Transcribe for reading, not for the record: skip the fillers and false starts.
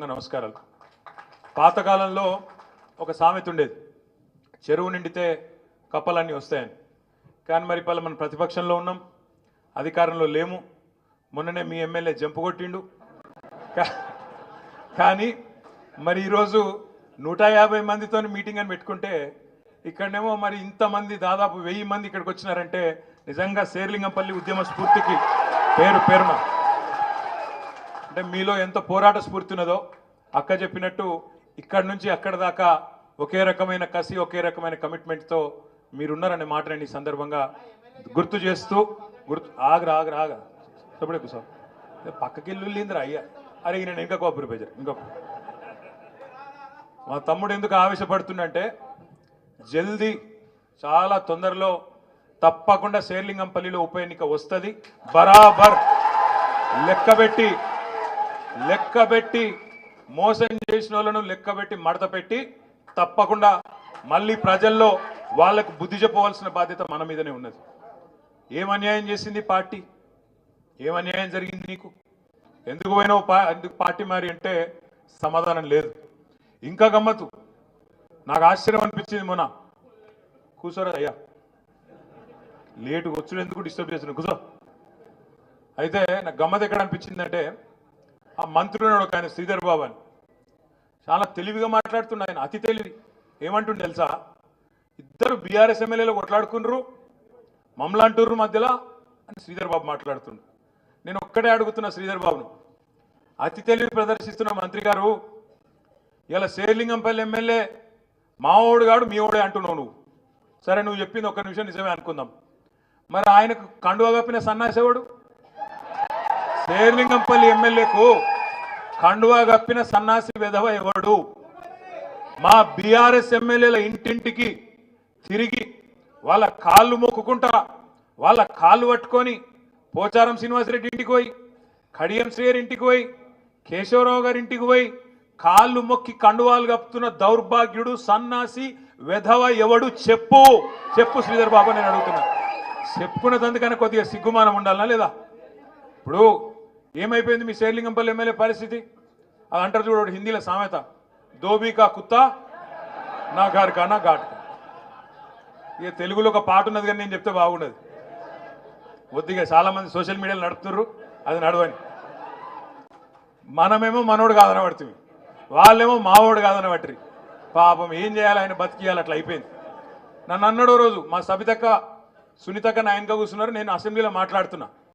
నమస్కారాలు. పాతకాలంలో ఒక సామెత ఉండేది, చెరువు నిండితే కప్పలన్నీ వస్తాయని. కానీ మరి ఇప్పుడు మనం ప్రతిపక్షంలో ఉన్నాం, అధికారంలో లేము. మొన్ననే మీ ఎమ్మెల్యే జంపు కొట్టిండు. కానీ మరి ఈరోజు 150 మందితో మీటింగ్ అని పెట్టుకుంటే ఇక్కడనేమో మరి ఇంతమంది దాదాపు 1000 మంది ఇక్కడికి వచ్చినారంటే నిజంగా శేర్లింగంపల్లి ఉద్యమ స్ఫూర్తికి పేరున అంటే మీలో ఎంత పోరాట స్ఫూర్తి ఉన్నదో అక్క చెప్పినట్టు ఇక్కడి నుంచి అక్కడ దాకా ఒకే రకమైన కసి, ఒకే రకమైన కమిట్మెంట్తో మీరున్నారనే మాట నేను ఈ సందర్భంగా గుర్తు చేస్తూ ఆగరా ఇప్పుడే కూర్చో పక్కకి వెళ్ళిందిరా అయ్యా. అరే నేను ఇంకా కోపరి బేజర్ ఇంకొక మా తమ్ముడు ఎందుకు ఆవేశపడుతుందంటే జల్దీ చాలా తొందరలో తప్పకుండా శేర్లింగంపల్లిలో ఉప ఎన్నిక వస్తుంది. బరాబర్ లెక్కబెట్టి మోసం చేసిన వాళ్ళను లెక్కబెట్టి మడత పెట్టి తప్పకుండా మళ్ళీ ప్రజల్లో వాళ్ళకు బుద్ధి చెప్పవలసిన బాధ్యత మన మీదనే ఉన్నది. ఏం అన్యాయం చేసింది పార్టీ? ఏం అన్యాయం జరిగింది నీకు? ఎందుకు పోయినావు ఎందుకు పార్టీ మారి అంటే సమాధానం లేదు. ఇంకా గమ్మత్తు, నాకు ఆశ్చర్యం అనిపించింది. మొన్న కూర్చోరా అయ్యా, లేటు వచ్చుడు ఎందుకు డిస్టర్బ్ చేసిన కూర్చో. అయితే నాకు గమ్మత్ ఎక్కడ అనిపించిందంటే ఆ మంత్రుడు ఒక ఆయన శ్రీధర్ బాబు అని చాలా తెలివిగా మాట్లాడుతుండే. ఆయన అతి తెలివి. ఏమంటుండే తెలుసా, ఇద్దరు బీఆర్ఎస్ ఎమ్మెల్యేలు కొట్లాడుకున్నారు, మమ్మలాంటూరు మధ్యలో అని శ్రీధర్ బాబు మాట్లాడుతుండు. నేను ఒక్కడే అడుగుతున్నా శ్రీధర్ బాబును, అతి తెలివి ప్రదర్శిస్తున్న మంత్రి గారు, ఇలా శేర్లింగంపల్లి ఎమ్మెల్యే మావోడు గాడు మీ ఓడే అంటున్నావు నువ్వు. సరే నువ్వు చెప్పింది ఒక్క నిమిషం నిజమే అనుకుందాం, మరి ఆయనకు కండువా కప్పిన సన్నాసేవాడు? శేర్లింగంపల్లి ఎమ్మెల్యేకు కండువా కప్పిన సన్నాసి వెధవ ఎవడు? మా బీఆర్ఎస్ ఎమ్మెల్యేల ఇంటింటికి తిరిగి వాళ్ళ కాళ్ళు మొక్కుకుంటా, వాళ్ళ కాళ్ళు పట్టుకొని పోచారం శ్రీనివాసరెడ్డి ఇంటికి పోయి, కడియం శ్రీయర్ ఇంటికి పోయి, కేశవరావు గారి ఇంటికి పోయి కాళ్ళు మొక్కి కండువాలు కప్పుతున్న దౌర్భాగ్యుడు సన్నాసి వెధవ ఎవడు? చెప్పు శ్రీధర్ బాబు, నేను అడుగుతున్నా. చెప్పుకున్నదందుకనే కొద్దిగా సిగ్గుమానం ఉండాలనా లేదా? ఇప్పుడు ఏమైపోయింది మీ శేర్లింగంపల్లి ఎమ్మెల్యే పరిస్థితి? అది అంటారు చూడు హిందీలో సామెత, దోబీకా కుత్తా నా గారికా నా ఘాట్. ఇక తెలుగులో ఒక పాట ఉన్నది కానీ నేను చెప్తే బాగుండదు. కొద్దిగా చాలా మంది సోషల్ మీడియాలో నడుపుతున్నారు, అది నడవని. మనమేమో మనోడు కాదనబడుతుంది, వాళ్ళేమో మావోడు కాదనబట్టి పాపం ఏం చేయాలి, ఆయన బతికియాలి. అట్లా అయిపోయింది. నన్ను అన్నాడో రోజు మా సబితక్క సునీతక్క నాయనగా కూర్చున్నారు, నేను అసెంబ్లీలో మాట్లాడుతున్నా.